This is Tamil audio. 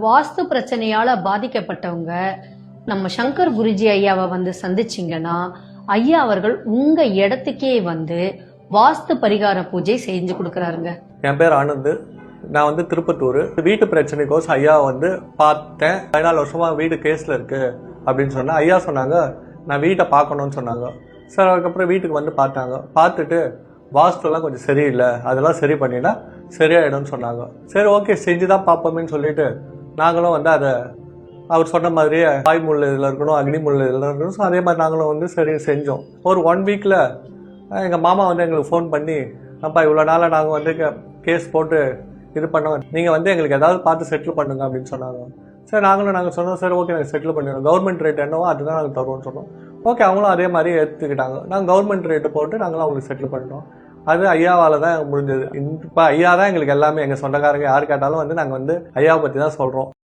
வாஸ்து பிரச்சனையால பாதிக்கப்பட்டவங்க நம்ம சங்கர் குருஜி ஐயாவை வந்து சந்திச்சிங்கன்னா ஐயா அவர்கள் உங்க இடத்துக்கே வந்து வாஸ்து பரிகார பூஜை செஞ்சு கொடுக்கறாருங்க. என் பேர் ஆனந்த். நான் வந்து திருப்பத்தூர். வீட்டு பிரச்சனைக்கோசம் ஐயா வந்து பார்த்தேன். 14 வருஷமா வீடு கேஸ்ல இருக்கு அப்படின்னு சொன்னா ஐயா சொன்னாங்க நான் வீட்டை பார்க்கணும்னு சொன்னாங்க. சார் அதுக்கப்புறம் வீட்டுக்கு வந்து பார்த்தாங்க. பார்த்துட்டு வாஸ்துலாம் கொஞ்சம் சரியில்லை, அதெல்லாம் சரி பண்ணினா சரியாயிடும்னு சொன்னாங்க. சரி ஓகே செஞ்சுதான் பார்ப்போமேன்னு சொல்லிட்டு நாங்களும் வந்து அதை அவர் சொன்ன மாதிரியே வாய் முள் இதில் இருக்கணும், அக்னி முள் இதில் இருக்கணும். ஸோ அதே மாதிரி நாங்களும் வந்து சரி செஞ்சோம். ஒரு 1 வீக்கில் எங்கள் மாமா வந்து எங்களுக்கு ஃபோன் பண்ணி அப்பா இவ்வளோ நாளாக நாங்கள் வந்து கேஸ் போட்டு இது பண்ணோம், நீங்கள் வந்து எங்களுக்கு ஏதாவது பார்த்து செட்டில் பண்ணுங்க அப்படின்னு சொன்னாங்க. சரி நாங்கள் சொன்னோம் சரி ஓகே நாங்கள் செட்டில் பண்ணிடுறோம், கவர்மெண்ட் ரேட் என்னவோ அதுதான் நாங்கள் தருவோம்னு சொன்னோம். ஓகே அவங்களும் அதே மாதிரி எடுத்துக்கிட்டாங்க. நாங்கள் கவர்மெண்ட் ரேட்டு போட்டு நாங்களும் அவங்களுக்கு செட்டில் பண்ணிட்டோம். அது ஐயாவால் தான் முடிஞ்சது. இப்போ ஐயா தான் எங்களுக்கு எல்லாமே, எங்கள் சொந்தக்காரங்க யார் கேட்டாலும் வந்து நாங்கள் வந்து ஐயாவை பற்றி தான் சொல்கிறோம்.